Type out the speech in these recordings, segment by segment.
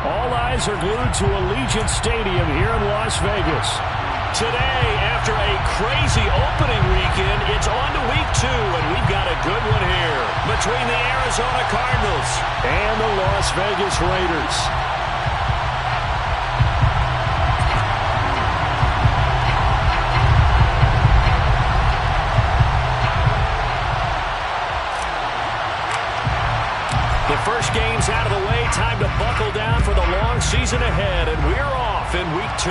All eyes are glued to Allegiant Stadium here in Las Vegas. Today, after a crazy opening weekend, it's on to week 2, and we've got a good one here between the Arizona Cardinals and the Las Vegas Raiders. The first game's out of the way. Time to buckle down for the long season ahead, and we're off in week 2.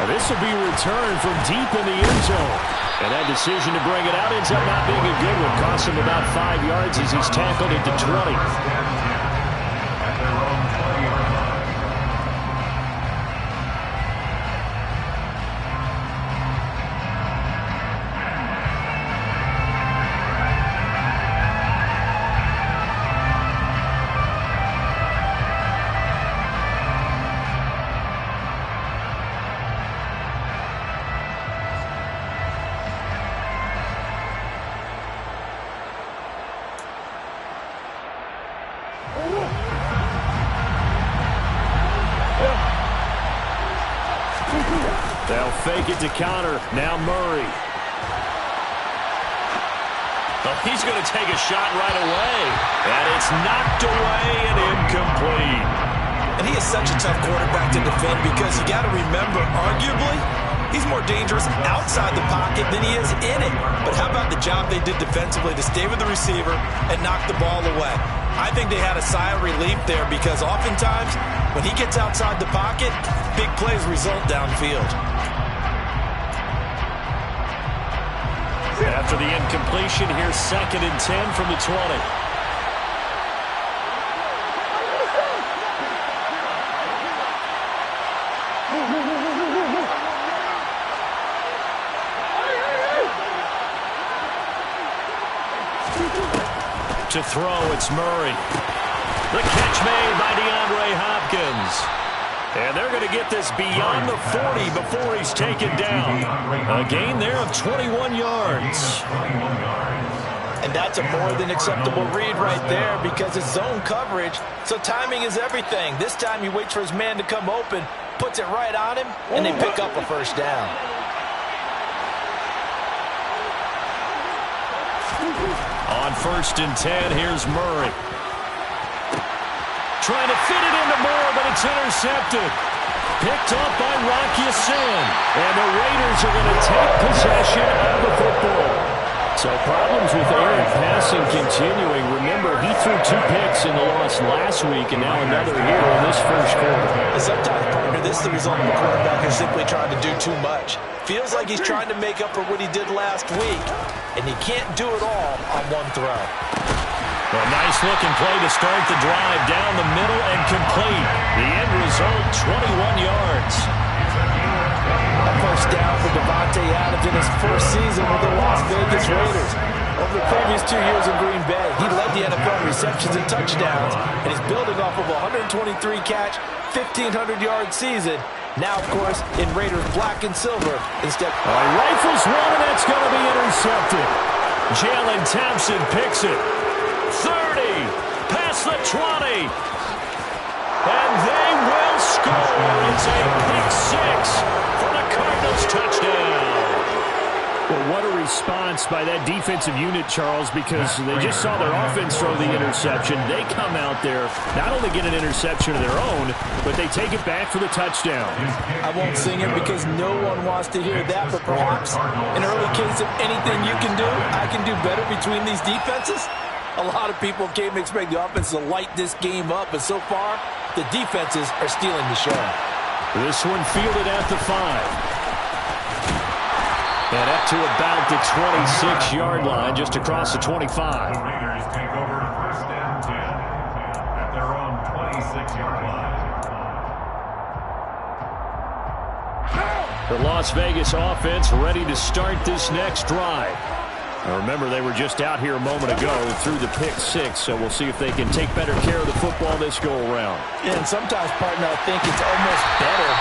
This will be returned from deep in the end zone. And that decision to bring it out ends up not being a good one. Cost him about 5 yards as he's tackled at the 20. They'll fake it to counter. Now Murray. Oh, he's going to take a shot right away. And it's knocked away and incomplete. And he is such a tough quarterback to defend because you got to remember, arguably, he's more dangerous outside the pocket than he is in it. But how about the job they did defensively to stay with the receiver and knock the ball away? I think they had a sigh of relief there because oftentimes when he gets outside the pocket, big plays result downfield. After the incompletion, here's 2nd and 10 from the 20. To throw, it's Murray. The catch made by DeAndre Hopkins. And they're going to get this beyond the 40 before he's taken down. A gain there of 21 yards. And that's a more than acceptable read right there because it's zone coverage, so timing is everything. This time he waits for his man to come open, puts it right on him, and they pick up a first down. On 1st and 10, here's Murray. Trying to fit it into Moore, but it's intercepted. Picked up by Rocky Sin. And the Raiders are going to take possession of the football. So problems with errant passing continuing. Remember, he threw 2 picks in the loss last week, and now another here in this first quarter. And sometimes, partner, this is the result of a quarterback who's simply trying to do too much. Feels like he's trying to make up for what he did last week, and he can't do it all on one throw. A nice-looking play to start the drive down the middle and complete. The end result, 21 yards. A first down for Davante Adams in his first season with the Las Vegas Raiders. Over the previous 2 years in Green Bay, he led the NFL in receptions and touchdowns, and he's building off of a 123-catch, 1,500-yard season. Now, of course, in Raiders black and silver instead. Rifles one, and that's going to be intercepted. Jalen Thompson picks it. 30, past the 20, and they will score. It's a pick 6 for the Cardinals touchdown. Well, what a response by that defensive unit, Charles, because they just saw their offense throw the interception. They come out there, not only get an interception of their own, but they take it back for the touchdown. I won't sing it because no one wants to hear that, but perhaps an early case of anything you can do, I can do better between these defenses. A lot of people came to expect the offense to light this game up, but so far, the defenses are stealing the show. This one fielded at the 5. And up to about the 26-yard line, just across the 25. The Raiders take over 1st and 10 at their own 26-yard line. The Las Vegas offense ready to start this next drive. Now remember, they were just out here a moment ago through the pick 6, so we'll see if they can take better care of the football this go-around. Yeah, and sometimes, partner, I think it's almost better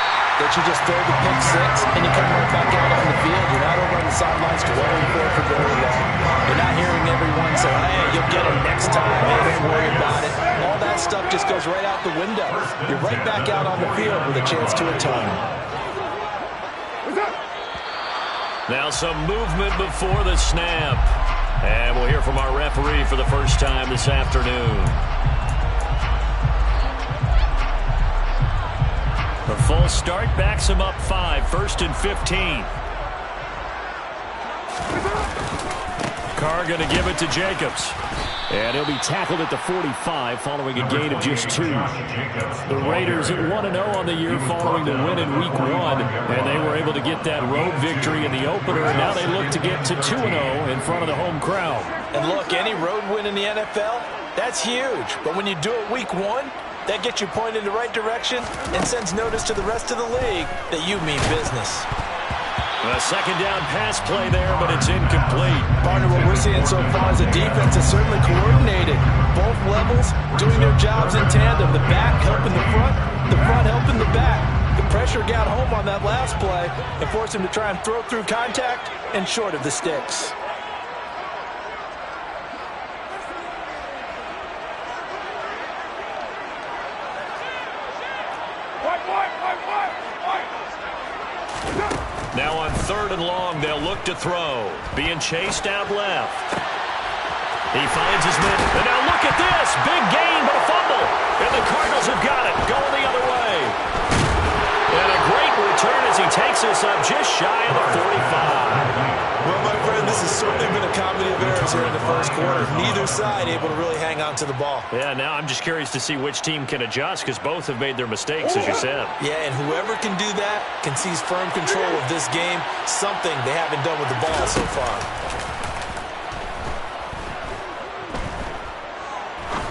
that you just throw the pick 6 and you come right back out on the field. You're not over on the sidelines dwelling for very long. You're not hearing everyone say, hey, you'll get him next time. Hey, don't worry about it. All that that stuff just goes right out the window. You're right back out on the field with a chance to atone. Now some movement before the snap. And we'll hear from our referee for the first time this afternoon. The full start backs him up 5, 1st and 15. Carr going to give it to Jacobs. And he'll be tackled at the 45 following a gain of just 2. The Raiders at 1-0 on the year following the win in Week 1. And they were able to get that road victory in the opener. And now they look to get to 2-0 in front of the home crowd. And look, any road win in the NFL, that's huge. But when you do it Week 1, that gets you pointed in the right direction and sends notice to the rest of the league that you mean business. A second down pass play there, but it's incomplete. Partner, what we're seeing so far is the defense is certainly coordinated. Both levels doing their jobs in tandem. The back helping the front helping the back. The pressure got home on that last play and forced him to try and throw through contact and short of the sticks. Now on 3rd and long, they'll look to throw. Being chased out left. He finds his man. And now look at this. Big gain, but a fumble. And the Cardinals have got it. Going the other way. And a great return as he takes us up just shy of the 45. Well, my friend, this has certainly been a comedy of errors here in the first quarter. Neither side able to really hang on to the ball. Yeah, now I'm just curious to see which team can adjust because both have made their mistakes, as you said. Yeah, and whoever can do that can seize firm control of this game, something they haven't done with the ball so far.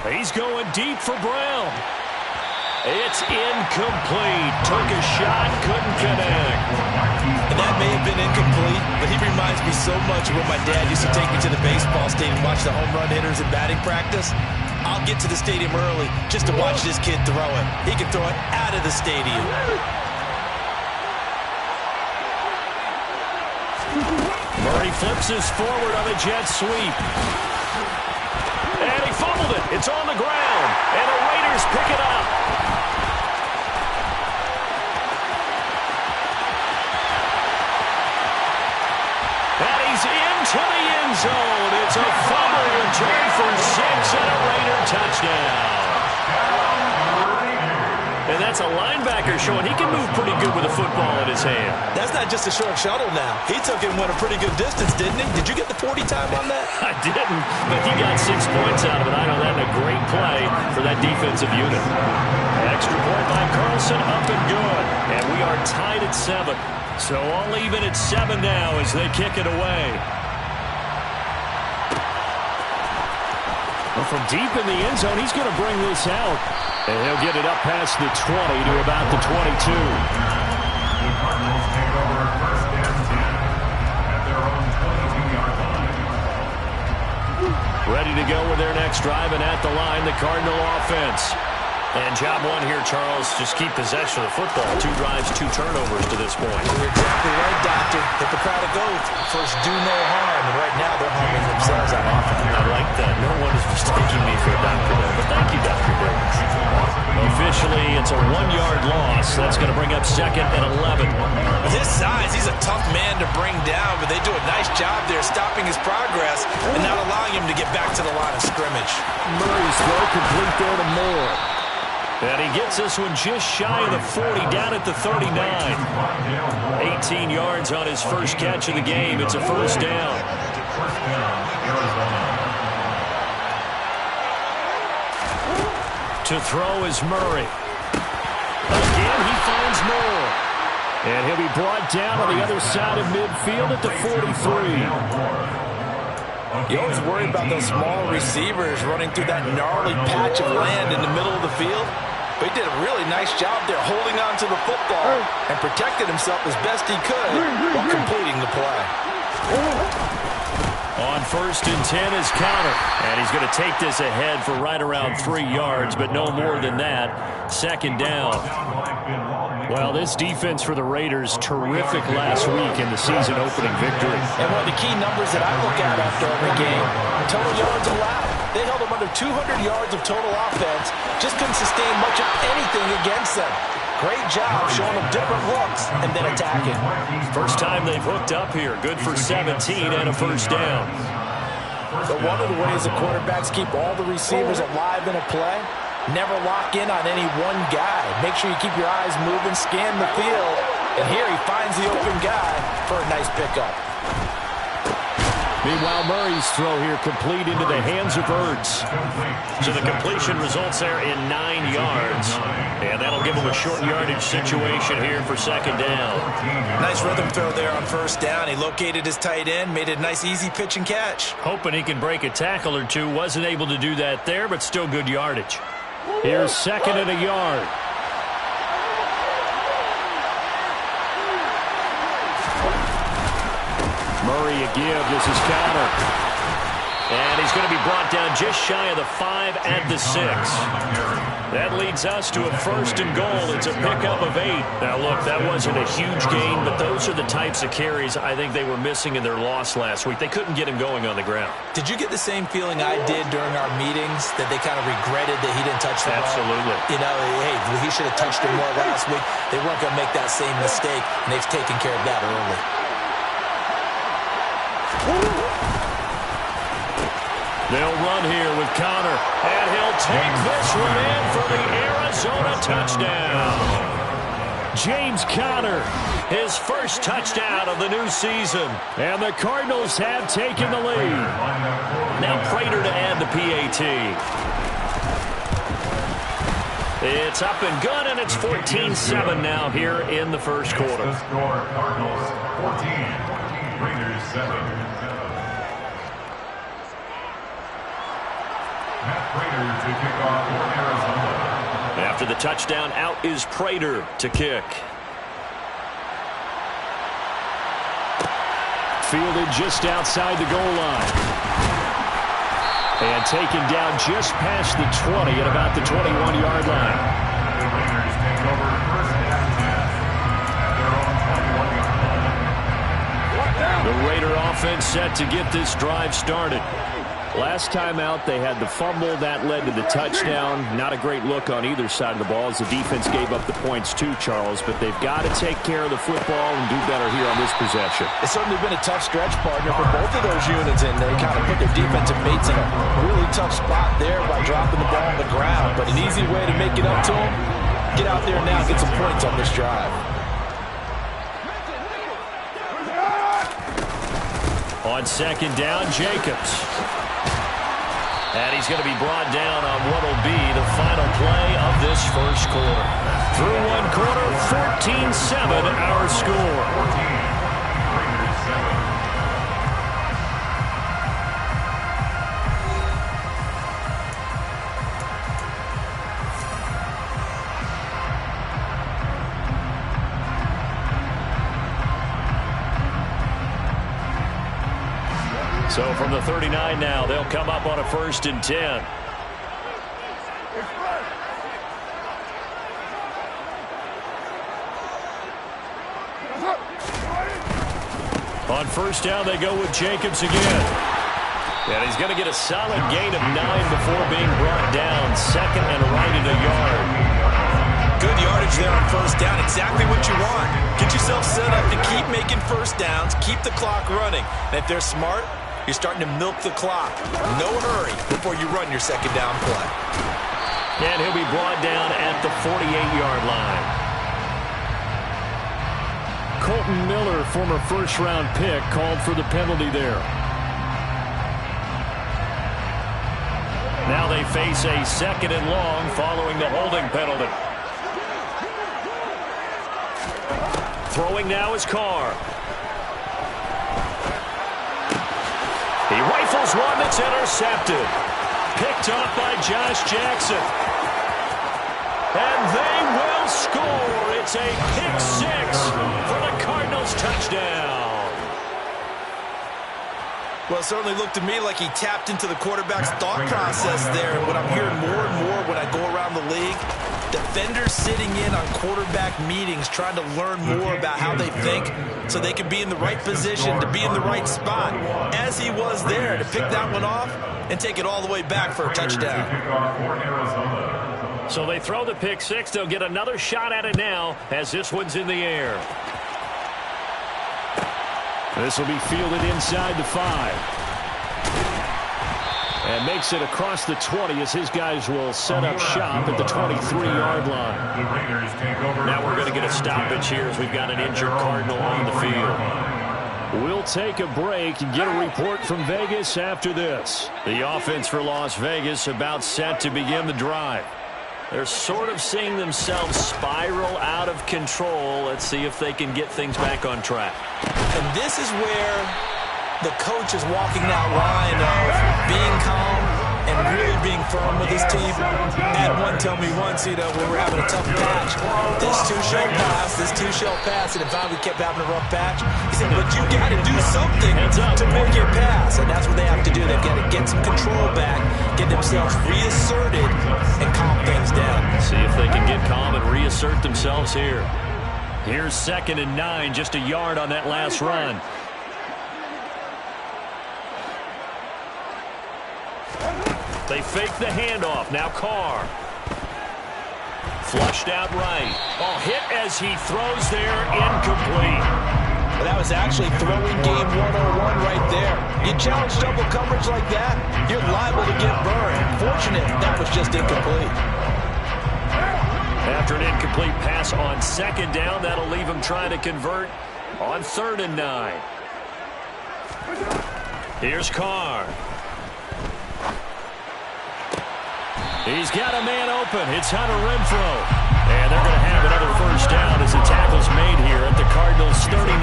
He's going deep for Brown. It's incomplete. Took a shot, couldn't connect. And that may have been incomplete, but he reminds me so much of when my dad used to take me to the baseball stadium, watch the home run hitters in batting practice. I'll get to the stadium early just to watch this kid throw it. He can throw it out of the stadium. Murray flips this forward on a jet sweep. And he fumbled it. It's on the ground. And the Raiders pick it up. And he's into the end zone. It's a fumble return for 6 and a Raider touchdown. And that's a linebacker showing he can move pretty good with a football in his hand. That's not just a short shuttle now. He took it and went a pretty good distance, didn't he? Did you get the 40 time on that? I didn't, but he got 6 points out of it. I know that in a great play for that defensive unit. Extra point by Carlson, up and good. And we are tied at 7. So all even at 7 now as they kick it away. Well, from deep in the end zone, he's going to bring this out. And he'll get it up past the 20 to about the 22. The Cardinals take over 1st and 10 at their own 22-yard line. Ready to go with their next drive, and at the line, the Cardinal offense. And job 1 here, Charles, just keep possession of the football. 2 drives, 2 turnovers to this point. You're exactly right, Doctor. Hippocratic oath. First, do no harm. And right now, they're harming themselves on offense. I like that. No one is mistaking me for a doctor there, but thank you, Dr. Davis. Officially, it's a 1-yard loss. That's going to bring up 2nd and 11. With his size, he's a tough man to bring down, but they do a nice job there stopping his progress and not allowing him to get back to the line of scrimmage. Murray's throw complete there to Moore. And he gets this one just shy of the 40, down at the 39. 18 yards on his first catch of the game. It's a first down. First down, Arizona. To throw is Murray. Again, he finds Moore. And he'll be brought down on the other side of midfield at the 43. You always worry about those small receivers running through that gnarly patch of land in the middle of the field. But he did a really nice job there holding on to the football and protected himself as best he could while completing the play. On 1st and 10 is Counter. And he's going to take this ahead for right around 3 yards, but no more than that. 2nd down. Well, this defense for the Raiders, terrific last week in the season opening victory. And one of the key numbers that I look at after every game, total yards allowed. They held them under 200 yards of total offense. Just couldn't sustain much of anything against them. Great job showing them different looks and then attacking. First time they've hooked up here. Good for 17 and a first down. But one of the ways the quarterbacks keep all the receivers alive in a play, never lock in on any one guy. Make sure you keep your eyes moving, scan the field. And here he finds the open guy for a nice pickup. Meanwhile, Murray's throw here complete into the hands of Ertz. So the completion results there in 9 yards. And that'll give him a short yardage situation here for second down. Nice rhythm throw there on first down. He located his tight end, made it a nice easy pitch and catch. Hoping he can break a tackle or two. Wasn't able to do that there, but still good yardage. Here's second and a yard. Murray a give. This is Connor. And he's going to be brought down just shy of the 5 at the 6. That leads us to a first and goal. It's a pickup of 8. Now, look, that wasn't a huge gain, but those are the types of carries I think they were missing in their loss last week. They couldn't get him going on the ground. Did you get the same feeling I did during our meetings, that they kind of regretted that he didn't touch the ball? Absolutely. You know, hey, he should have touched it more last week. They weren't going to make that same mistake, and they've taken care of that early. They'll run here with Connor, and he'll take this one in for the Arizona touchdown. James Conner, his first touchdown of the new season. And the Cardinals have taken the lead. Now Prater to add the PAT. It's up and good, and it's 14-7 now here in the first quarter. The score, Cardinals 14, Raiders 7. To kick off for Arizona. After the touchdown, out is Prater to kick. Fielded just outside the goal line. And taken down just past the 20 at about the 21-yard line. The Raiders take over first and 10 at their own 21-yard line. The Raider offense set to get this drive started. Last time out, they had the fumble. That led to the touchdown. Not a great look on either side of the ball as the defense gave up the points too, Charles. But they've got to take care of the football and do better here on this possession. It's certainly been a tough stretch, partner, for both of those units, and they kind of put their defensive mates in a really tough spot there by dropping the ball on the ground. But an easy way to make it up to them, get out there now and get some points on this drive. On second down, Jacobs. And he's going to be brought down on what will be the final play of this first quarter. Through one quarter, 14-7 our score. 14, Raiders 7. So from the 39 now, they'll come up on a first and 10. On first down, they go with Jacobs again. And he's going to get a solid gain of 9 before being brought down. Second and right at a yard. Good yardage there on first down. Exactly what you want. Get yourself set up to keep making first downs. Keep the clock running. And if they're smart, you're starting to milk the clock. No hurry before you run your second down play. And he'll be brought down at the 48-yard line. Colton Miller, former first-round pick, called for the penalty there. Now they face a second and long following the holding penalty. Throwing now is Carr. He rifles one that's intercepted. Picked up by Josh Jackson. And they will score. It's a pick six for the Cardinals touchdown. Well, it certainly looked to me like he tapped into the quarterback's thought process there. And what I'm hearing more and more when I go around the league, Defenders sitting in on quarterback meetings trying to learn more about how they think so they can be in the right position to be in the right spot, as he was there to pick that one off and take it all the way back for a touchdown. So they throw the pick six. They'll get another shot at it now as this one's in the air. This will be fielded inside the 5. And makes it across the 20 as his guys will set up shop at the 23-yard line. Now we're going to get a stoppage here as we've got an injured Cardinal on the field. We'll take a break and get a report from Vegas after this. The offense for Las Vegas about set to begin the drive. They're sort of seeing themselves spiral out of control. Let's see if they can get things back on track. And this is where the coach is walking that line of being calm and really being firm with his team. Had one tell me once, when we were having a tough patch, this two shall pass, and in fact we kept having a rough patch. He said, but you got to do something to make it pass, and that's what they have to do. They've got to get some control back, get themselves reasserted, and calm things down. See if they can get calm and reassert themselves here. Here's 2nd and 9, just a yard on that last run. They fake the handoff. Now Carr. Flushed out right. Oh, hit as he throws there. Incomplete. Well, that was actually throwing game 101 right there. You challenge double coverage like that, you're liable to get burned. Fortunate that was just incomplete. After an incomplete pass on 2nd down, that'll leave him trying to convert on 3rd and 9. Here's Carr. He's got a man open. It's Hunter Renfrow. And they're going to have another first down as the tackle's made here at the Cardinals' 39.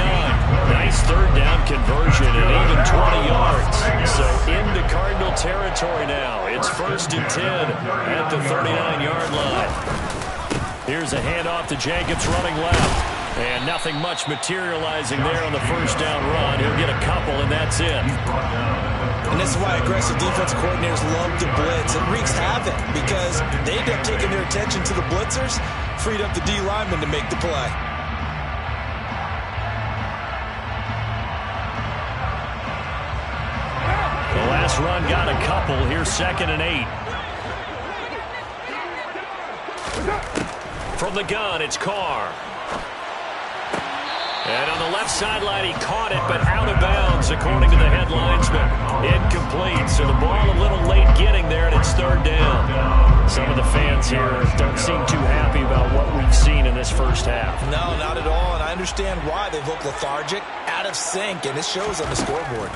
Nice 3rd down conversion and even 20 yards. So into Cardinal territory now. It's 1st and 10 at the 39-yard line. Here's a handoff to Jacobs running left. And nothing much materializing there on the first down run. He'll get a couple, and that's it. And this is why aggressive defensive coordinators love to blitz. It wreaks havoc because they end up taking their attention to the blitzers, freed up the D lineman to make the play. The last run got a couple. Here's 2nd and 8. From the gun, it's Carr. And on the left sideline, he caught it, but out of bounds, according to the head linesman. Incomplete, so the ball a little late getting there, and it's 3rd down. Some of the fans here don't seem too happy about what we've seen in this first half. No, not at all, and I understand why. They look lethargic, out of sync, and it shows on the scoreboard.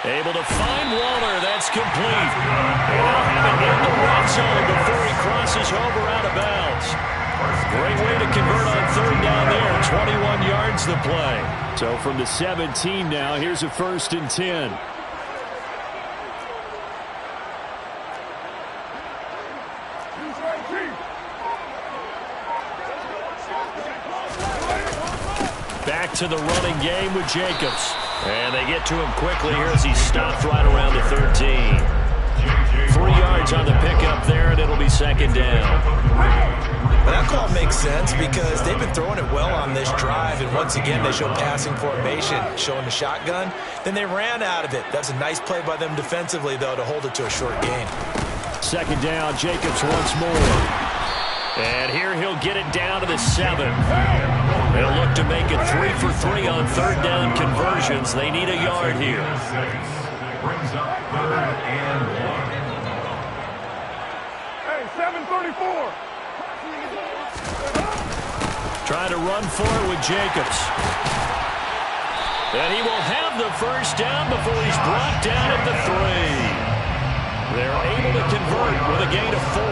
Able to find Waller. That's complete. And they'll have it in the red zone before he crosses over out of bounds. Great way to convert on 3rd down there. 21 yards the play. So from the 17 now, here's a 1st and 10. Back to the running game with Jacobs. And they get to him quickly here as he's stopped right around the 13. 3 yards on the pickup there, and it'll be 2nd down. Well, that call makes sense because they've been throwing it well on this drive, and once again they show passing formation, showing the shotgun. Then they ran out of it. That's a nice play by them defensively, though, to hold it to a short gain. 2nd down, Jacobs once more. And here he'll get it down to the 7. They'll look to make it 3 for 3 on 3rd down conversions. They need a yard here. Brings up 3rd and 1. Hey, 734. Trying to run for it with Jacobs. And he will have the first down before he's brought down at the 3. They're able to convert with a gain of 4.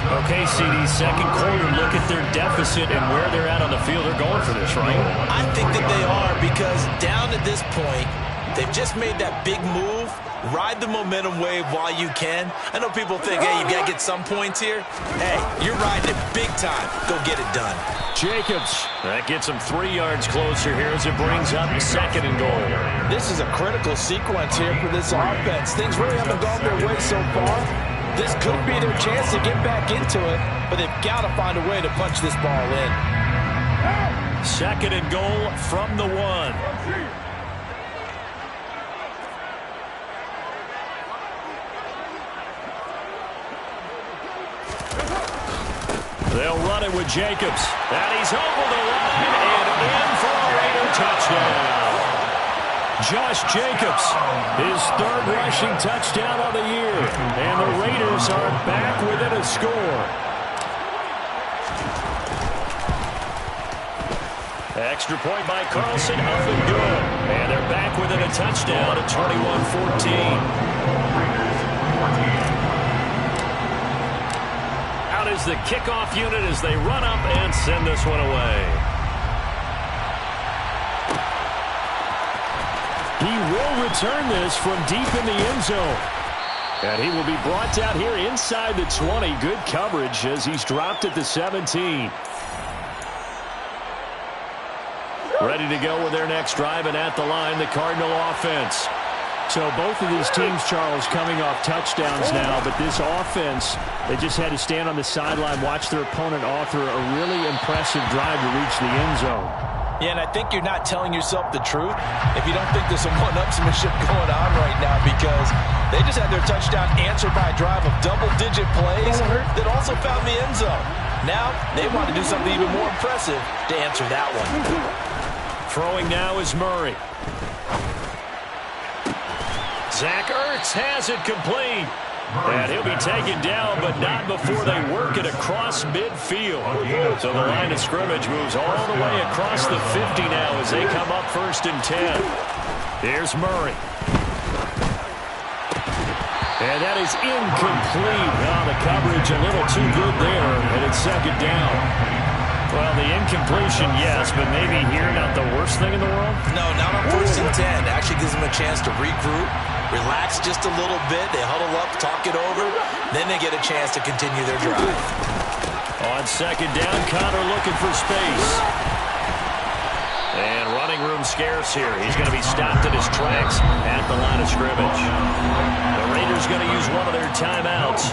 Okay, CD, 2nd quarter, look at their deficit and where they're at on the field. They're going for this, right? I think that they are because down to this point, they've just made that big move Ride the momentum wave while you can. I know people think, hey, you got to get some points here. Hey, you're riding it big time. Go get it done. Jacobs. That gets him 3 yards closer here as it brings up 2nd and goal. This is a critical sequence here for this offense. Things really haven't gone their way so far. This could be their chance to get back into it, but they've got to find a way to punch this ball in. 2nd and goal from the 1. They'll run it with Jacobs. And he's over the line and in for a Raider touchdown. Josh Jacobs, his 3rd rushing touchdown of the year. And the Raiders are back within a score. Extra point by Carlson, up and good. And they're back within a touchdown at 21-14. Is the kickoff unit as they run up and send this one away. He will return this from deep in the end zone. And he will be brought down here inside the 20. Good coverage as he's dropped at the 17. Ready to go with their next drive, and at the line, the Cardinal offense. So both of these teams, Charles, coming off touchdowns now, but this offense, they just had to stand on the sideline, watch their opponent author a really impressive drive to reach the end zone. Yeah, and I think you're not telling yourself the truth if you don't think there's some one-upsmanship going on right now, because they just had their touchdown answered by a drive of double-digit plays that also found the end zone. Now they want to do something even more impressive to answer that one. Throwing now is Murray. Zach Ertz has it complete. And he'll be taken down, but not before they work it across midfield. So the line of scrimmage moves all the way across the 50 now as they come up 1st and 10. Here's Murray. And that is incomplete. Oh, the coverage a little too good there, and it's 2nd down. Well, the incompletion, yes, but maybe here not the worst thing in the world? No, not on 1st and 10. Actually gives them a chance to regroup, relax just a little bit. They huddle up, talk it over. Then they get a chance to continue their drive. On 2nd down, Connor looking for space. And running room scarce here. He's going to be stopped in his tracks at the line of scrimmage. The Raiders going to use one of their timeouts.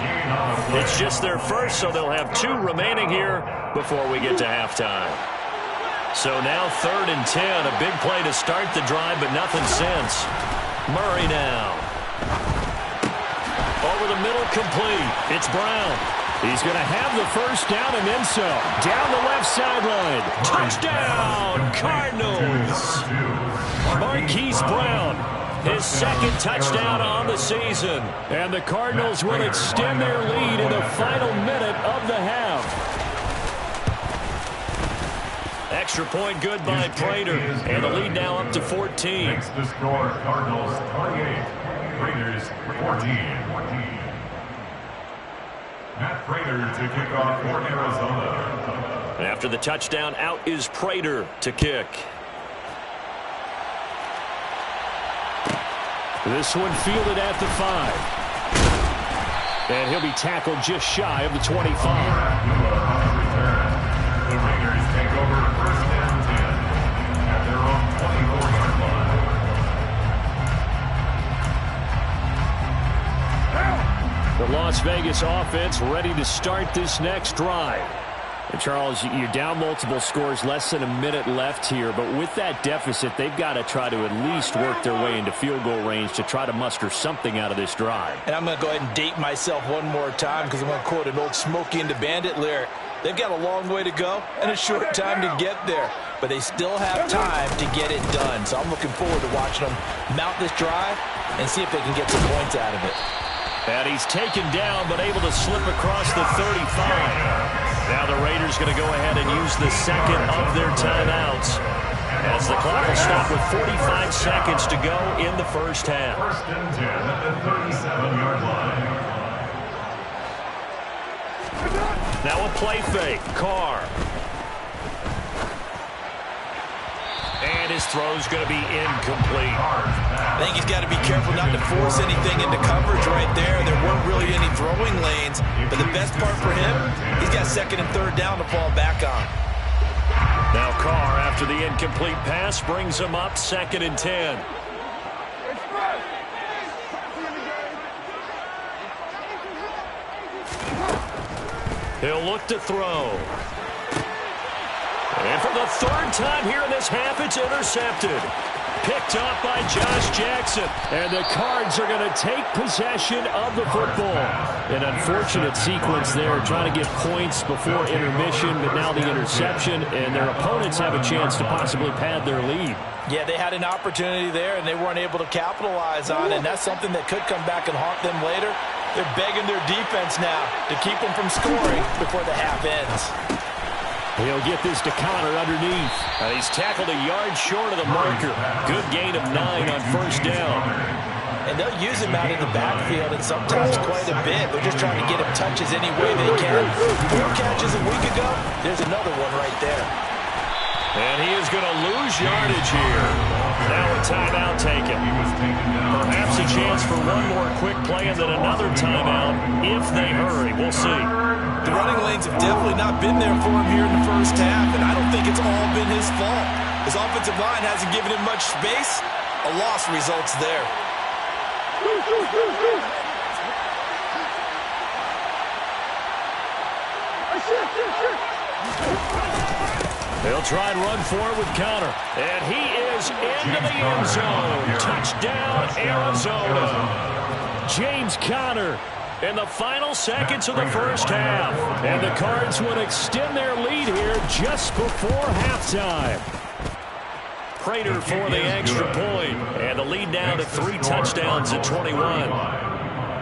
It's just their first, so they'll have 2 remaining here before we get to halftime. So now 3rd and 10. A big play to start the drive, but nothing since. Murray now. Over the middle, complete. It's Brown. He's going to have the 1st down and then some. Down the left sideline. Touchdown, Cardinals. Marquise Brown, his 2nd touchdown on the season. And the Cardinals will extend their lead in the final minute of the half. Extra point good by Prater. And the lead now up to 14. Makes the score Cardinals 28, Raiders 14. Matt Prater to kick off for Arizona. After the touchdown, out is Prater to kick. This one fielded at the 5. And he'll be tackled just shy of the 25. The Raiders take over 1st and 10 at their own 24-yard line. The Las Vegas offense ready to start this next drive. And Charles, you're down multiple scores, less than a minute left here. But with that deficit, they've got to try to at least work their way into field goal range to try to muster something out of this drive. And I'm going to go ahead and date myself one more time because I'm going to quote an old Smokey and the Bandit lyric. They've got a long way to go and a short time to get there. But they still have time to get it done. So I'm looking forward to watching them mount this drive and see if they can get some points out of it. And he's taken down, but able to slip across the 35. Now the Raiders going to go ahead and use the 2nd of their timeouts, as the clock will stop with 45 seconds to go in the 1st half. 1st and 10 at the 37-yard line. Now a play fake. Carr. And his throw's going to be incomplete. I think he's got to be careful not to force anything into coverage right there. There weren't really any throwing lanes, but the best part for him, he's got second and third down to fall back on. Now Carr, after the incomplete pass, brings him up 2nd and 10. He'll look to throw. And for the 3rd time here in this half, it's intercepted. Picked up by Josh Jackson. And the Cards are going to take possession of the football. An unfortunate sequence there, trying to get points before intermission, but now the interception, and their opponents have a chance to possibly pad their lead. Yeah, they had an opportunity there, and they weren't able to capitalize on it, and that's something that could come back and haunt them later. They're begging their defense now to keep them from scoring before the half ends. He'll get this to Connor underneath. He's tackled a yard short of the marker. Good gain of 9 on 1st down. And they'll use him out in the backfield, and sometimes quite a bit. They're just trying to get him touches any way they can. 4 catches a week ago. There's another one right there. And he is going to lose yardage here. Now a timeout taken. Perhaps a chance for one more quick play and then another timeout if they hurry. We'll see. The running lanes have definitely not been there for him here in the first half, and I don't think it's all been his fault. His offensive line hasn't given him much space. A loss results there. They'll try and run for it with Connor. And he is into the end zone. Touchdown, Arizona. James Conner in the final seconds of the first half. And the Cards would extend their lead here just before halftime. Prater for the extra point. And the lead now to 3 touchdowns at 21.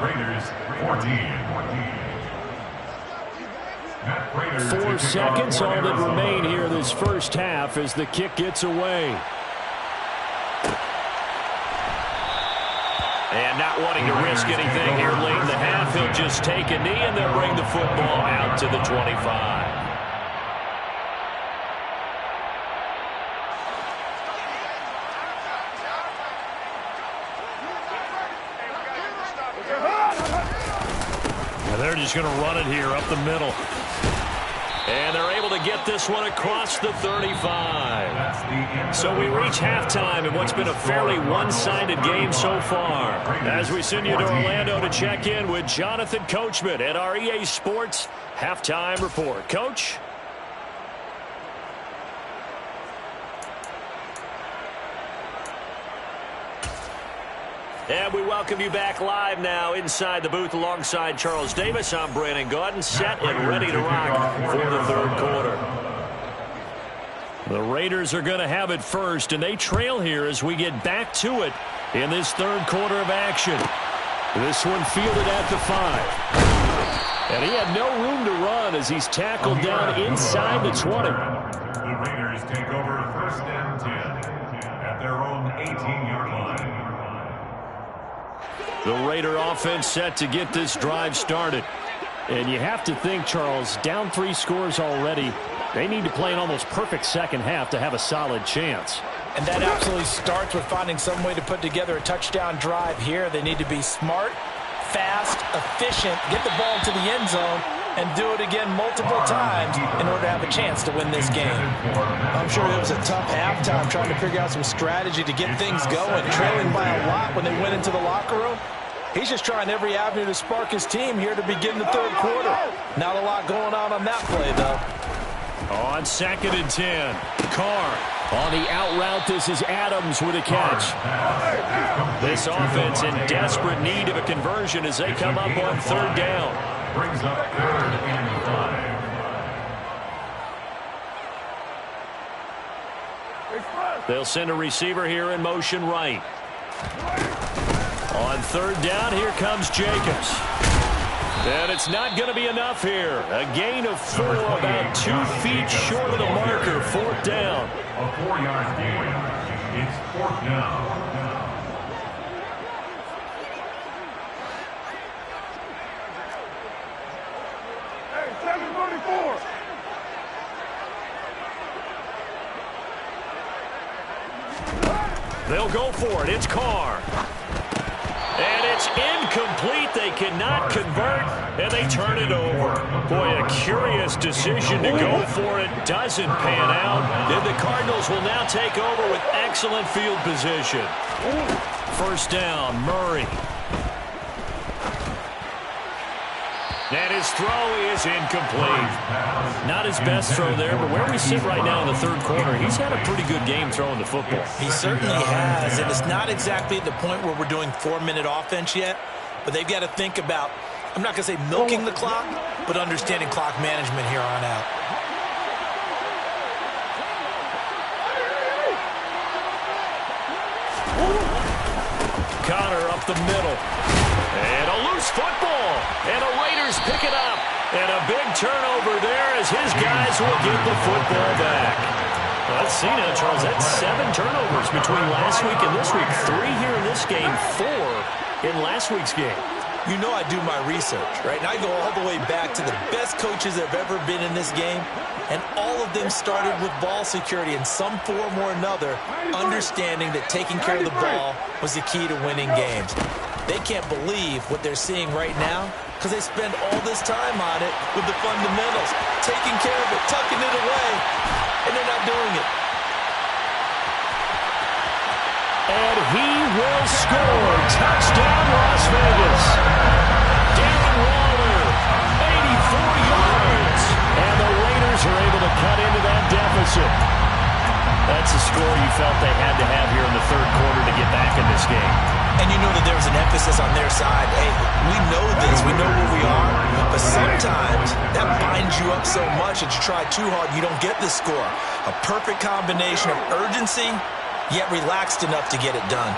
Raiders 14. 4 seconds, all that remain here this first half as the kick gets away. And not wanting to risk anything here late in the half, he'll just take a knee and they'll bring the football out to the 25. They're just going to run it here up the middle. And they're able to get this one across the 35. So we reach halftime in what's been a fairly one-sided game so far. As we send you to Orlando to check in with Jonathan Coachman at our EA Sports Halftime Report. Coach? And we welcome you back live now inside the booth alongside Charles Davis. I'm Brandon Gaudin, set and ready to rock for the 3rd quarter. The Raiders are going to have it first, and they trail here as we get back to it in this 3rd quarter of action. This one fielded at the 5. And he had no room to run as he's tackled down inside the 20. The Raiders take over 1st and 10 at their own 18-yard line. The Raider offense set to get this drive started. And you have to think, Charles, down 3 scores already. They need to play an almost perfect second half to have a solid chance. And that absolutely starts with finding some way to put together a touchdown drive here. They need to be smart, fast, efficient, get the ball to the end zone, and do it again multiple times in order to have a chance to win this game. I'm sure it was a tough halftime trying to figure out some strategy to get things going, trailing by a lot when they went into the locker room. He's just trying every avenue to spark his team here to begin the 3rd quarter. Not a lot going on that play, though. On 2nd and 10, Carr. On the out route, this is Adams with a catch. This offense in desperate need of a conversion as they come up on 3rd down. Brings up 3rd and 5. They'll send a receiver here in motion right. On 3rd down, here comes Jacobs. And it's not going to be enough here. A gain of 4, about 2 feet short of the marker. 4th down. A 4-yard gain. It's 4th down. Hey, 744. They'll go for it. It's Carr. And it's incomplete. They cannot convert, and they turn it over. Boy, a curious decision to go for it. Doesn't pan out. And the Cardinals will now take over with excellent field position. First down, Murray. And his throw is incomplete. Not his best throw there, but where we sit right now in the third quarter, he's had a pretty good game throwing the football. He certainly has, and it's not exactly at the point where we're doing 4-minute offense yet, but they've got to think about, I'm not going to say milking the clock, but understanding clock management here on out. Connor up the middle. And a loose football. And the Raiders pick it up. And a big turnover there as his guys will get the football back. Well, let's see now, Charles. That's 7 turnovers between last week and this week. 3 here in this game, 4 in last week's game. You know I do my research, right? And I go all the way back to the best coaches that have ever been in this game. And all of them started with ball security in some form or another, understanding that taking care of the ball was the key to winning games. They can't believe what they're seeing right now because they spend all this time on it with the fundamentals, taking care of it, tucking it away, and they're not doing it. And he will score. Touchdown, Las Vegas. Darren Waller, 84 yards. And the Raiders are able to cut into that deficit. That's a score you felt they had to have here in the third quarter to get back in this game. And you know that there's an emphasis on their side. Hey, we know this. We know where we are. But sometimes that binds you up so much that you try too hard, you don't get the score. A perfect combination of urgency, yet relaxed enough to get it done.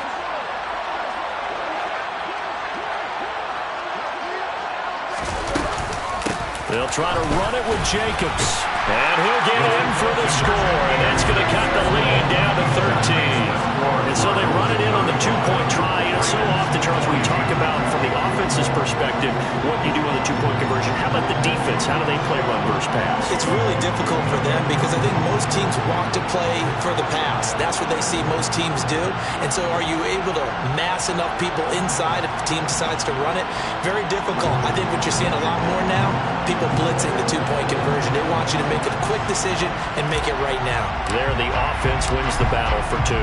They'll try to run it with Jacobs. And he'll get in for the score. And that's going to cut the lead down to 13. And so they run it in on the 2-point try. And so often, Charles, we talk about from the offense's perspective what you do on the 2-point conversion. How about the defense? How do they play run versus pass? It's really difficult for them because I think most teams want to play for the pass. That's what they see most teams do. And so are you able to mass enough people inside if the team decides to run it? Very difficult. I think what you're seeing a lot more now, people blitzing the 2-point conversion. They want you to make a quick decision and make it right now. There, the offense wins the battle for 2.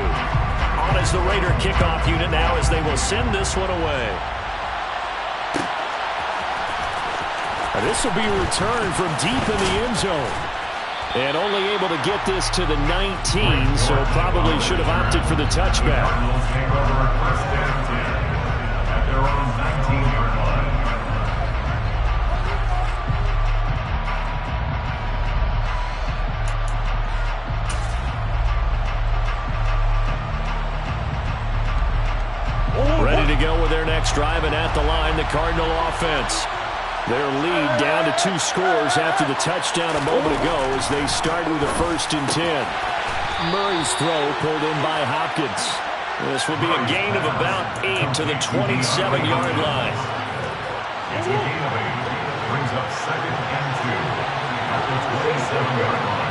On is the Raider kickoff unit now as they will send this one away. This will be returned from deep in the end zone. And only able to get this to the 19, so probably should have opted for the touchback. Cardinals take over first and 10 at their own 19-yard line. Ready to go with their next drive, and at the line, the Cardinal offense. Their lead down to 2 scores after the touchdown a moment ago as they start with a 1st and 10. Murray's throw pulled in by Hopkins. This will be a gain of about 8 to the 27-yard line. It's a gain of 8, brings up 2nd and 2 at the 27-yard line.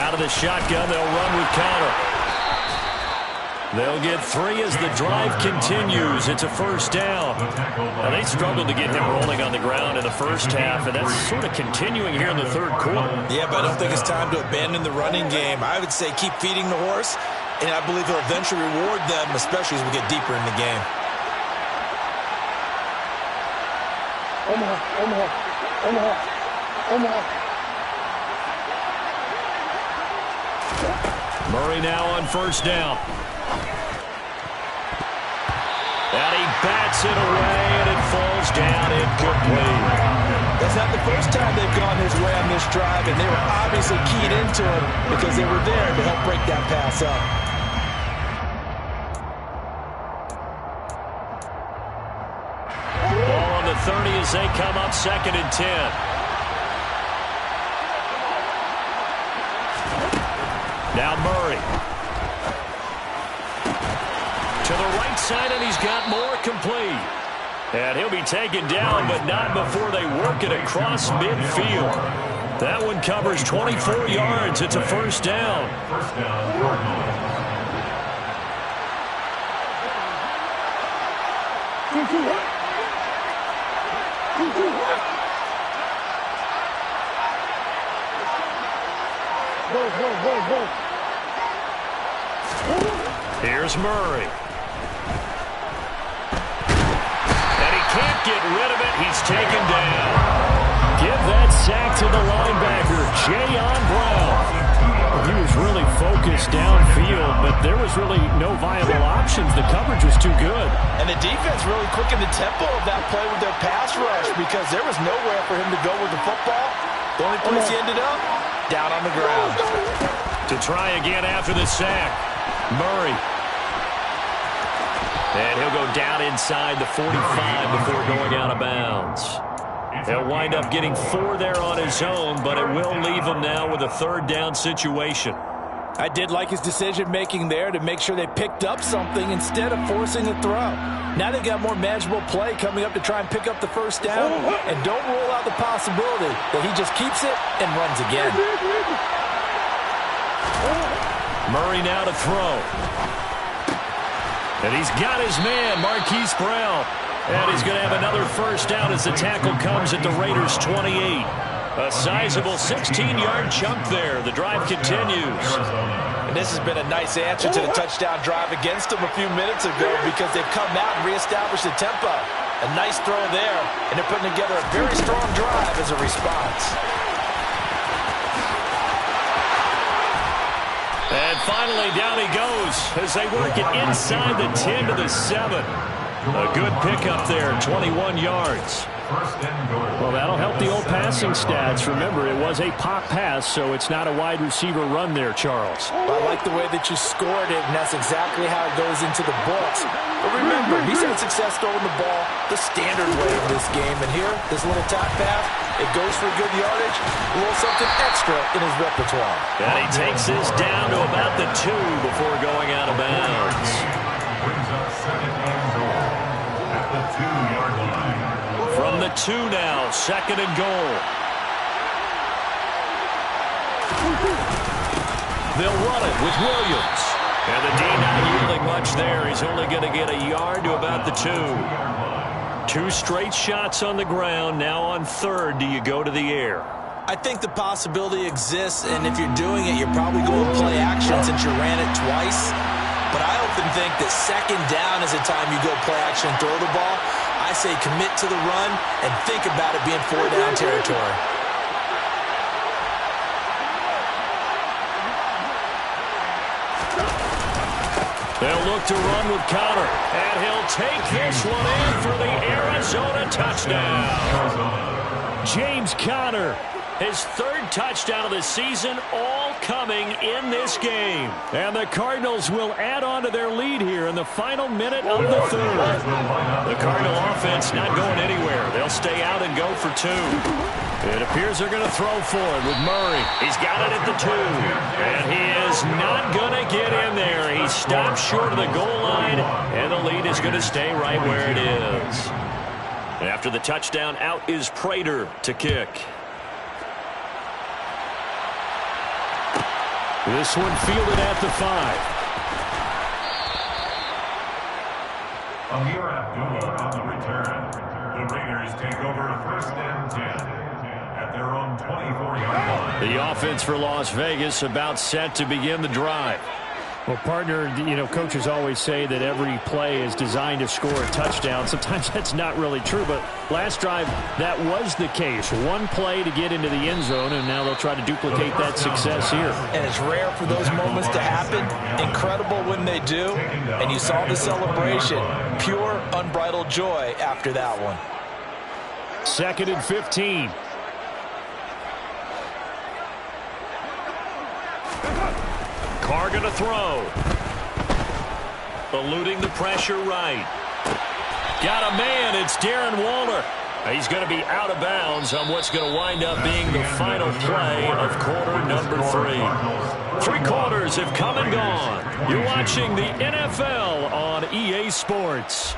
Out of the shotgun, they'll run with Connor. They'll get 3 as the drive continues. It's a 1st down. Now, they struggled to get him rolling on the ground in the first half, and that's sort of continuing here in the third quarter. Yeah, but I don't think it's time to abandon the running game. I would say keep feeding the horse, and I believe he'll eventually reward them, especially as we get deeper in the game. Murray now on 1st down. And he bats it away, and it falls down incomplete. That's not the first time they've gone his way on this drive, and they were obviously keyed into him because they were there to help break that pass up. Ball on the 30 as they come up 2nd and 10. Now Murray. To the right side, and he's got more complete. And he'll be taken down, but not before they work it across midfield. That one covers 24 yards. It's a first down. First down, Cardinals. Here's Murray. And he can't get rid of it. He's taken down. Give that sack to the linebacker, Jayon Brown. He was really focused downfield, but there was really no viable options. The coverage was too good. And the defense really quickened the tempo of that play with their pass rush because there was nowhere for him to go with the football. The only place he ended up, down on the ground. To try again after the sack, Murray. And he'll go down inside the 45 before going out of bounds. He'll wind up getting 4 there on his own, but it will leave him now with a third down situation. I did like his decision-making there to make sure they picked up something instead of forcing a throw. Now they got more manageable play coming up to try and pick up the first down, and don't rule out the possibility that he just keeps it and runs again. Murray now to throw. And he's got his man, Marquise Brown. And he's going to have another first down as the tackle comes at the Raiders' 28. A sizable 16-yard chunk there. The drive continues. And this has been a nice answer to the touchdown drive against them a few minutes ago because they've come out and reestablished the tempo. A nice throw there, and they're putting together a very strong drive as a response. And finally, down he goes as they work it inside the 10 to the 7. A good pickup there, 21 yards. Well, that'll help the old passing stats. Remember, it was a pop pass, so it's not a wide receiver run there, Charles. I like the way that you scored it, and that's exactly how it goes into the books. But remember, he's had success throwing the ball the standard way in this game. And here, this little top pass, it goes for good yardage, a little something extra in his repertoire. And he takes this down to about the 2 before going out of bounds. Brings up second and goal at the 2-yard line. From the 2 now, second and goal. They'll run it with Williams. And the D not yielding much there. He's only going to get a yard to about the 2. 2 straight shots on the ground. Now on third, do you go to the air? I think the possibility exists, and if you're doing it, you're probably going to play action since you ran it twice. But I often think that second down is the time you go play action and throw the ball. I say commit to the run and think about it being 4-down territory. They'll look to run with Conner, and he'll take this one in for the Arizona touchdown. James Conner, his third touchdown of the season, all coming in this game. And the Cardinals will add on to their lead here in the final minute of the third. The Cardinal offense not going anywhere. They'll stay out and go for 2. It appears they're going to throw for it with Murray. He's got it at the 2. And he is not going to get in there. He stops short of the goal line, and the lead is going to stay right where it is. After the touchdown, out is Prater to kick. This one fielded at the 5. Amir Abdullah on the return. The Raiders take over first and 10 at their own 24-yard line. The offense for Las Vegas about set to begin the drive. Well, partner, you know, coaches always say that every play is designed to score a touchdown. Sometimes that's not really true, but last drive, that was the case. One play to get into the end zone, and now they'll try to duplicate that success here. And it's rare for those moments to happen. Incredible when they do. And you saw the celebration. Pure, unbridled joy after that one. 2nd and 15. Carr going to throw. Eluding the pressure right. Got a man. It's Darren Waller. He's going to be out of bounds on what's going to wind up being the final play of quarter number 3. 3 quarters have come and gone. You're watching the NFL on EA Sports.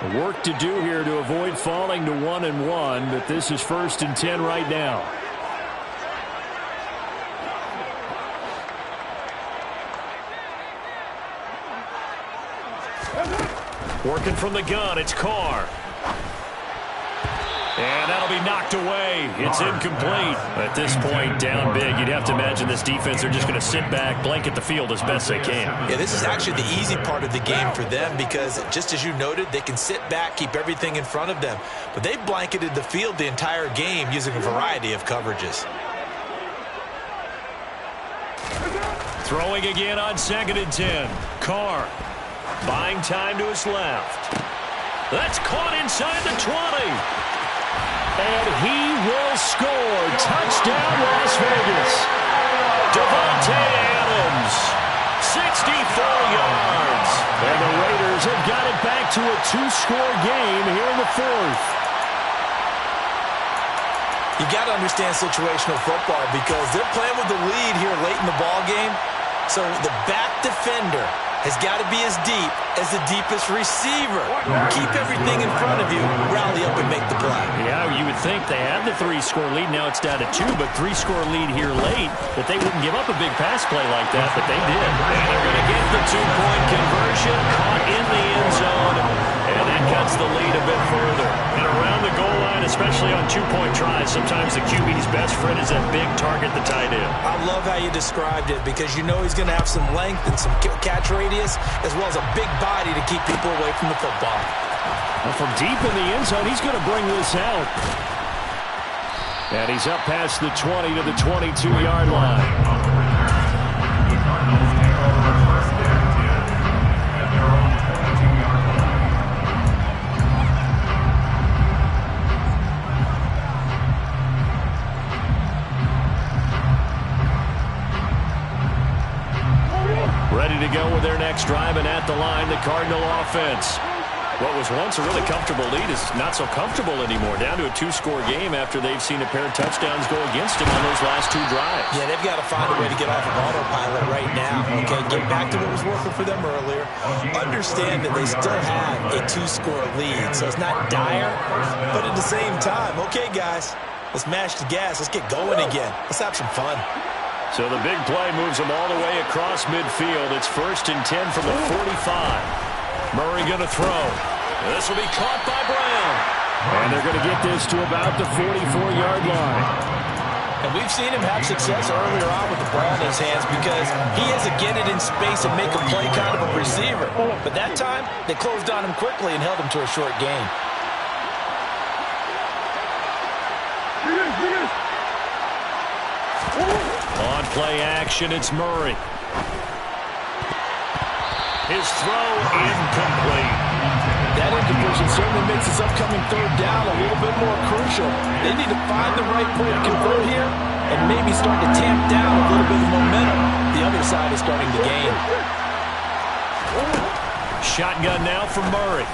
Work to do here to avoid falling to 1-1, but this is 1st and 10 right now. Working from the gun, it's Carr. And that'll be knocked away. It's incomplete. At this point, down big, you'd have to imagine this defense are just going to sit back, blanket the field as best they can. Yeah, this is actually the easy part of the game for them because, just as you noted, they can sit back, keep everything in front of them. But they blanketed the field the entire game using a variety of coverages. Throwing again on 2nd and 10. Carr buying time to his left. That's caught inside the 20. And he will score. Touchdown, Las Vegas. Devontae Adams, 64 yards. And the Raiders have got it back to a 2-score game here in the 4th. You got to understand situational football because they're playing with the lead here late in the ball game. So the back defender has got to be as deep as the deepest receiver. Keep everything in front of you, rally up and make the play. Yeah, you would think they had the 3-score lead. Now it's down to 2, but 3-score lead here late, that they wouldn't give up a big pass play like that, but they did. And they're going to get the 2-point conversion, caught in the end zone, and that cuts the lead a bit further. And around the goal line, especially on 2-point tries, sometimes the QB's best friend is that big target, the tight end. I love how you described it because you know he's going to have some length and some catch radius as well as a big body to keep people away from the football. Well, from deep in the end zone, he's going to bring this out. And he's up past the 20 to the 22-yard line. Ready to go with their next drive, and at the line, the Cardinal offense. What was once a really comfortable lead is not so comfortable anymore. Down to a 2-score game after they've seen a pair of touchdowns go against them on those last 2 drives. Yeah, they've got to find a way to get off of autopilot right now. Okay, get back to what was working for them earlier. Understand that they still have a 2-score lead, so it's not dire, but at the same time, okay, guys, let's mash the gas. Let's get going again. Let's have some fun. So the big play moves them all the way across midfield. It's 1st and 10 from the 45. Murray going to throw. This will be caught by Brown. And they're going to get this to about the 44-yard line. And we've seen him have success earlier on with the ball in his hands because he has to get it in space and make a play kind of a receiver. But that time, they closed on him quickly and held him to a short gain. On play action, it's Murray. His throw incomplete. That incompletion certainly makes this upcoming 3rd down a little bit more crucial. They need to find the right play to convert here and maybe start to tamp down a little bit of momentum. The other side is starting to gain. Shotgun now from Murray.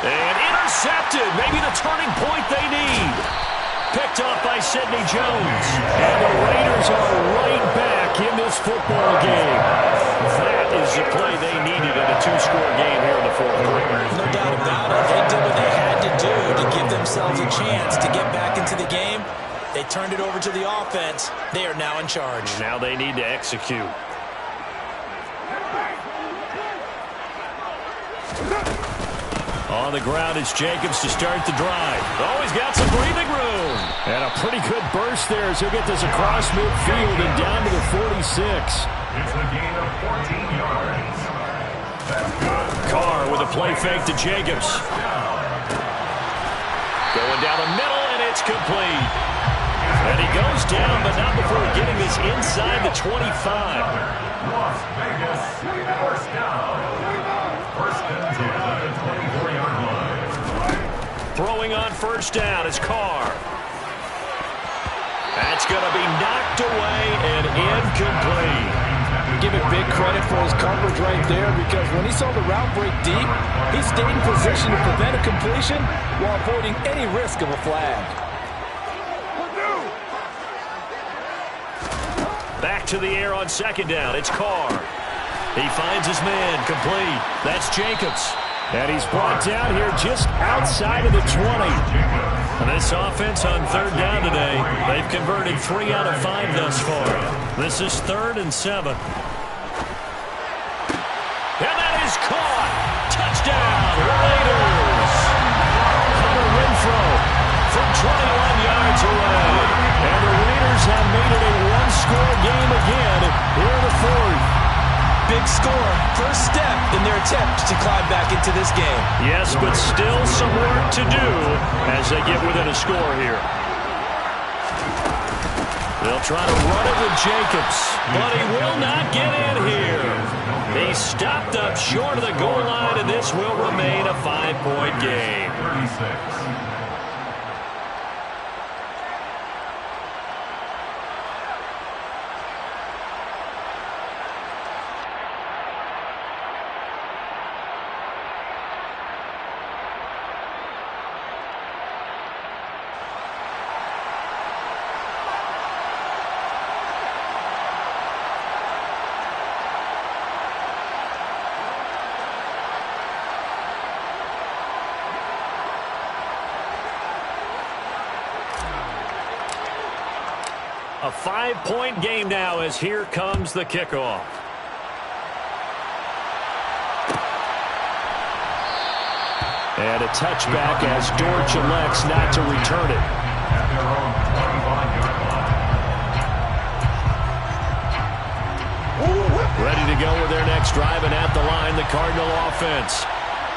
And intercepted. Maybe the turning point they need. Picked off by Sidney Jones. And the Raiders are right back in this football game. That is the play they needed in a 2-score game here in the 4th quarter. No doubt about it. They did what they had to do to give themselves a chance to get back into the game. They turned it over to the offense. They are now in charge. Now they need to execute. On the ground, it's Jacobs to start the drive. Oh, he's got some breathing room. And a pretty good burst there as he'll get this across midfield and down to the 46. It's a gain of 14 yards. That's good. Carr with a play fake to Jacobs. Going down the middle, and it's complete. And he goes down, but not before getting this inside the 25. Las Vegas, 1st down. 1st and 10 at the 24-yard line. Throwing on 1st down is Carr. That's going to be knocked away and incomplete. Give it big credit for his coverage right there because when he saw the route break deep, he stayed in position to prevent a completion while avoiding any risk of a flag. Back to the air on 2nd down. It's Carr. He finds his man complete. That's Jacobs. And he's brought down here just outside of the 20. And this offense on third down today, they've converted 3 out of 5 thus far. This is 3rd and 7. And that is caught. Touchdown, Raiders. Hunter Renfrow from 21 yards away. And the Raiders have made it a one-score game again here in the 4th. Big score, first step in their attempt to climb back into this game. Yes, but still some work to do as they get within a score here. They'll try to run it with Jacobs, but he will not get in here. He's stopped up short of the goal line, and this will remain a 5-point game. 36. A 5-point game now as here comes the kickoff. And a touchback as Dortch elects not to return it. At their own 25-yard line. Ready to go with their next drive, and at the line, the Cardinal offense.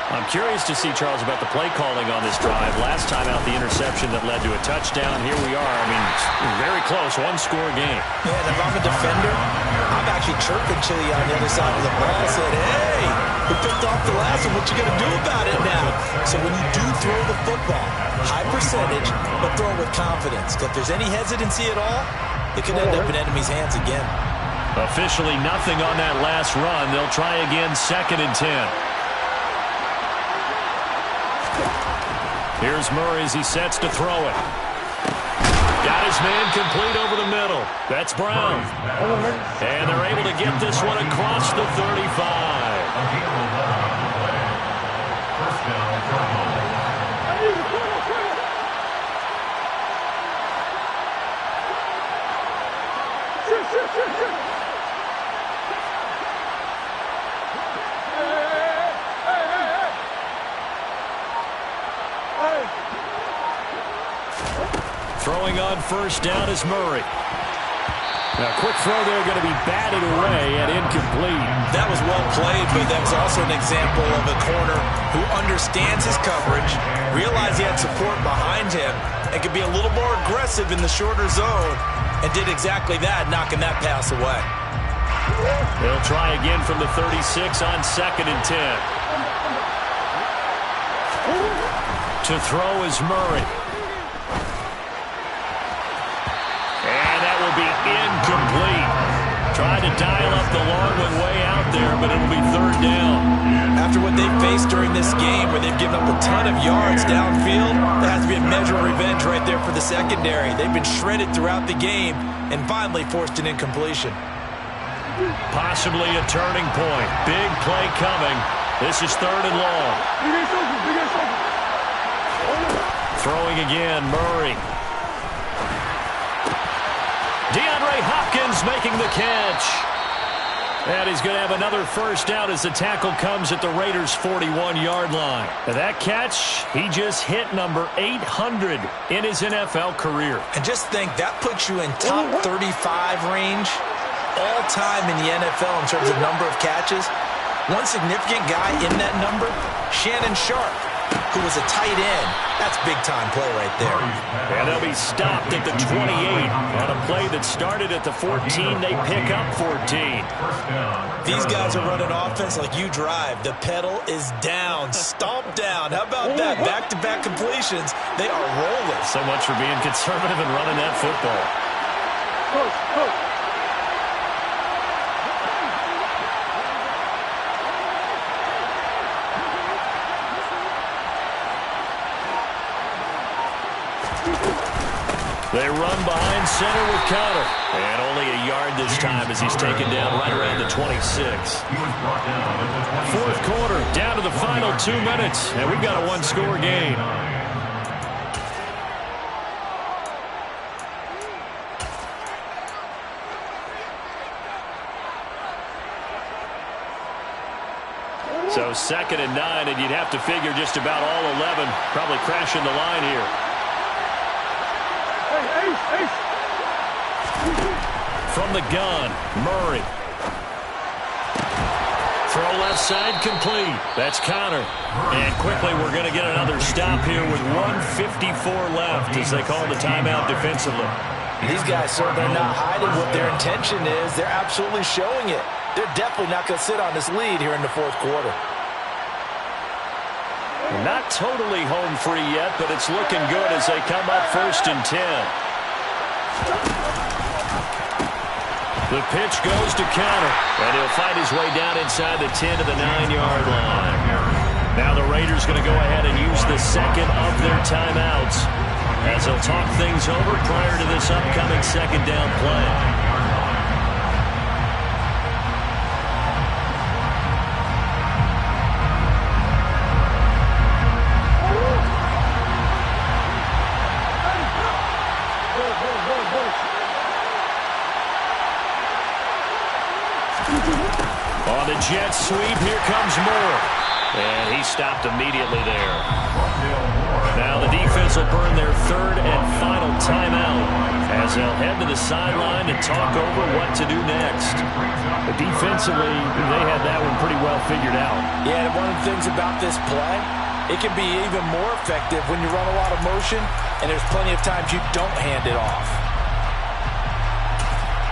I'm curious to see, Charles, about the play calling on this drive. Last time out, the interception that led to a touchdown. Here we are. I mean, very close, one-score game. Yeah, and if I'm a defender, I'm actually chirping Chili on the other side of the ball. Said, hey, we picked off the last one. What you going to do about it now? So when you do throw the football, high percentage, but throw it with confidence. If there's any hesitancy at all, it could end up in enemy's hands again. Officially nothing on that last run. They'll try again, 2nd and 10. Here's Murray as he sets to throw it. Got his man complete over the middle. That's Brown. And they're able to get this one across the 35. First down, Cardinals. Throwing on first down is Murray. Now, quick throw there, going to be batted away and incomplete. That was well played, but that was also an example of a corner who understands his coverage, realized he had support behind him, and could be a little more aggressive in the shorter zone, and did exactly that, knocking that pass away. They'll try again from the 36 on 2nd and 10. To throw is Murray. And that will be incomplete. Tried to dial up the long one way out there, but it'll be 3rd down. After what they've faced during this game, where they've given up a ton of yards downfield, there has to be a measure of revenge right there for the secondary. They've been shredded throughout the game and finally forced an incompletion. Possibly a turning point. Big play coming. This is 3rd and long. Throwing again, Murray. DeAndre Hopkins making the catch. And he's going to have another first down as the tackle comes at the Raiders' 41-yard line. Now that catch, he just hit number 800 in his NFL career. And just think, that puts you in top 35 range all time in the NFL in terms of number of catches. One significant guy in that number, Shannon Sharp, who was a tight end. That's big-time play right there. And they'll be stopped at the 28 on a play that started at the 14. They pick up 14. These guys are running offense like you drive. The pedal is down, stomp down. How about that? Back-to-back completions. They are rolling. So much for being conservative and running that football. They run behind center with Counter. And only a yard this time as he's taken down right around the 26. Fourth quarter, down to the final 2 minutes. And we've got a one-score game. So 2nd and 9, and you'd have to figure just about all 11 probably crashing the line here. From the gun, Murray. Throw left side complete. That's Connor. And quickly we're going to get another stop here with 1:54 left as they call the timeout defensively. These guys certainly not hiding what their intention is. They're absolutely showing it. They're definitely not going to sit on this lead here in the fourth quarter. Not totally home free yet, but it's looking good as they come up 1st and 10. The pitch goes to Counter, and he'll fight his way down inside the 10 to the 9-yard line. Now the Raiders going to go ahead and use the second of their timeouts as they'll talk things over prior to this upcoming second down play. On the jet sweep, here comes Moore. And he stopped immediately there. Now the defense will burn their 3rd and final timeout as they'll head to the sideline to talk over what to do next. But defensively, they had that one pretty well figured out. Yeah, and one of the things about this play, it can be even more effective when you run a lot of motion and there's plenty of times you don't hand it off.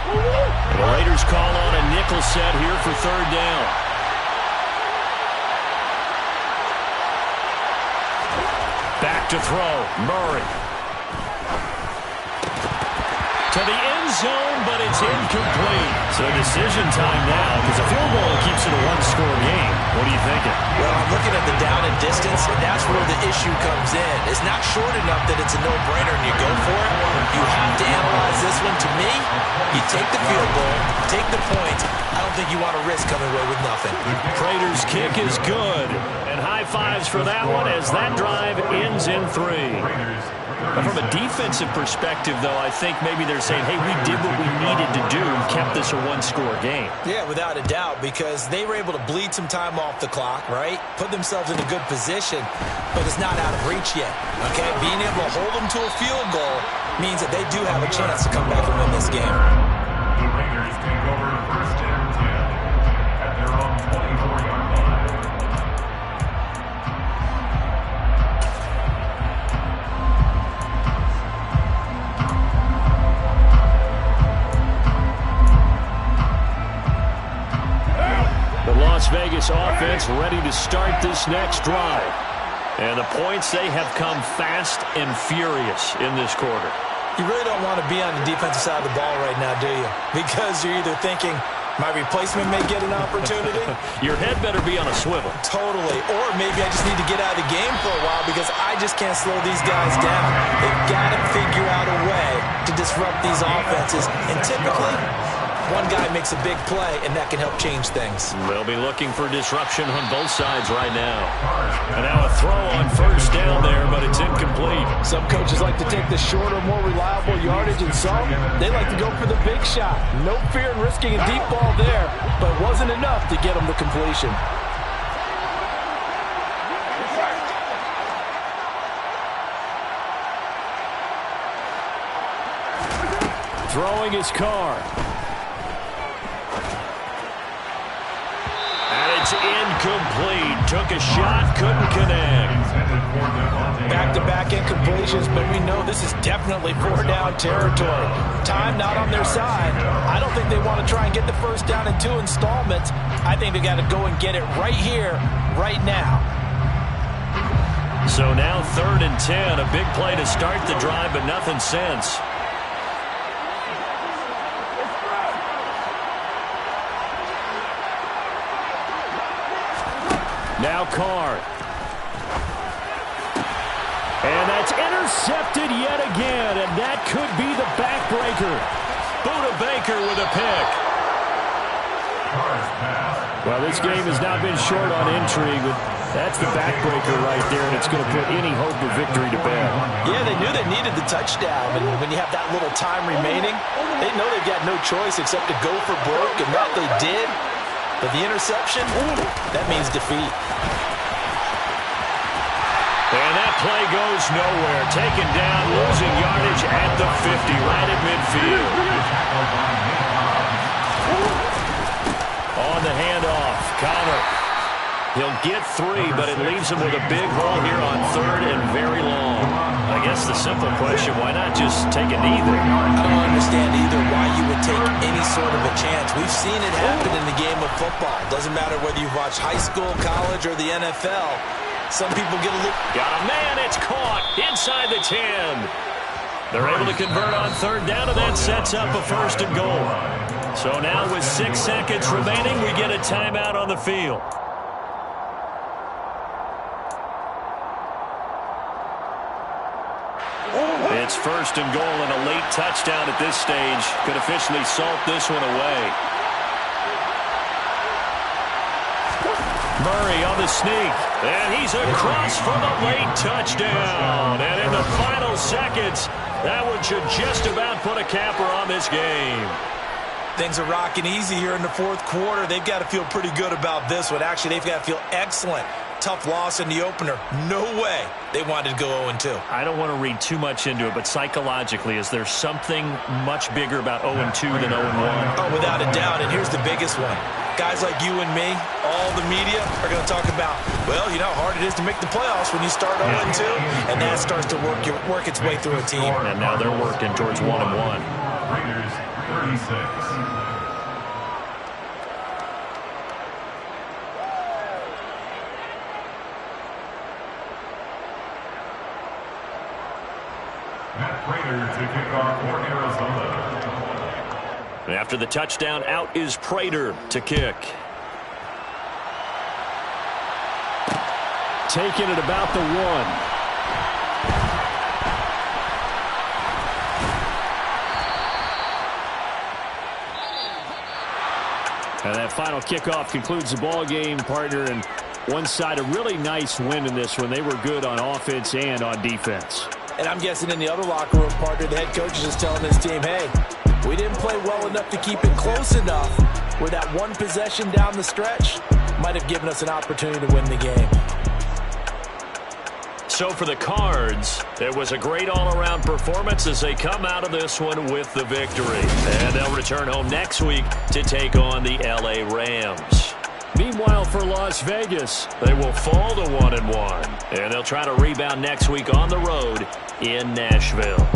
The Raiders call on a nickel set here for 3rd down. Back to throw, Murray. To the end zone, but it's incomplete. So decision time now, because a field goal keeps it a one-score game. What are you thinking? Well, I'm looking at the down and distance, and that's where the issue comes in. It's not short enough that it's a no-brainer and you go for it. You have to analyze this one. To me, you take the field goal, take the points. I don't think you want to risk coming away with nothing. Prater's kick is good. And high fives for that one as that drive ends in 3. But from a defensive perspective, though, I think maybe they're saying, hey, we did what we needed to do and kept this a one-score game. Yeah, without a doubt, because they were able to bleed some time off the clock, right? Put themselves in a good position, but it's not out of reach yet, okay? Being able to hold them to a field goal means that they do have a chance to come back and win this game. The Raiders take over 1st and 10 at their own 24-yard line. The Las Vegas offense ready to start this next drive. And the points, they have come fast and furious in this quarter. You really don't want to be on the defensive side of the ball right now, do you? Because you're either thinking, my replacement may get an opportunity. Your head better be on a swivel. Totally. Or maybe I just need to get out of the game for a while because I just can't slow these guys down. They've got to figure out a way to disrupt these offenses. And typically, one guy makes a big play, and that can help change things. They'll be looking for disruption on both sides right now. And now a throw on 1st down there, but it's incomplete. Some coaches like to take the shorter, more reliable yardage, and some, they like to go for the big shot. No fear in risking a deep ball there, but it wasn't enough to get them the completion. Throwing his car. It's incomplete. Took a shot, couldn't connect. Back-to-back incompletions, but we know this is definitely 4-down territory. Time not on their side. I don't think they want to try and get the 1st down in 2 installments. I think they got to go and get it right here, right now. So now 3rd and 10. A big play to start the drive, but nothing since. Now Carr. And that It's intercepted yet again, and that could be the backbreaker. Buda Baker with a pick. Well, this game has not been short on intrigue, but that's the backbreaker right there, and it's going to put any hope of victory to bed. Yeah, they knew they needed the touchdown, and when you have that little time remaining, they know they've got no choice except to go for broke, and that they did. But the interception, that means defeat. And that play goes nowhere. Taken down, losing yardage at the 50, right at midfield. On the handoff, Connor. He'll get 3, but it leaves him with a big hole here on 3rd and very long. I guess the simple question, why not just take a knee there? I don't understand either why you would take any sort of a chance. We've seen it happen in the game of football. Doesn't matter whether you watch high school, college, or the NFL. Some people get a look. Got a man, it's caught inside the 10. They're able to convert on 3rd down, and that sets up a 1st and goal. So now with 6 seconds remaining, we get a timeout on the field. It's 1st and goal, and a late touchdown at this stage could officially salt this one away. Murray on the sneak, and he's across for the late touchdown. And in the final seconds, that one should just about put a capper on this game. Things are rocking easy here in the 4th quarter. They've got to feel pretty good about this one. Actually, they've got to feel excellent. Tough loss in the opener. No way they wanted to go 0-2. I don't want to read too much into it, but psychologically, is there something much bigger about 0-2 than 0-1? Oh, without a doubt, and here's the biggest one. Guys like you and me, all the media are going to talk about, well, you know how hard it is to make the playoffs when you start 0-2, and that starts to work its way through a team. And now they're working towards 1-1. Raiders 36. Matt Prater to kick off for Arizona. After the touchdown, out is Prater to kick. Taking it about the 1. And that final kickoff concludes the ball game, partner. And one side, a really nice win in this one. They were good on offense and on defense. And I'm guessing in the other locker room, partner, the head coach is just telling his team, hey, we didn't play well enough to keep it close enough where that one possession down the stretch might have given us an opportunity to win the game. So for the Cards, it was a great all-around performance as they come out of this one with the victory. And they'll return home next week to take on the LA Rams. Meanwhile, for Las Vegas, they will fall to 1-1. And they'll try to rebound next week on the road in Nashville.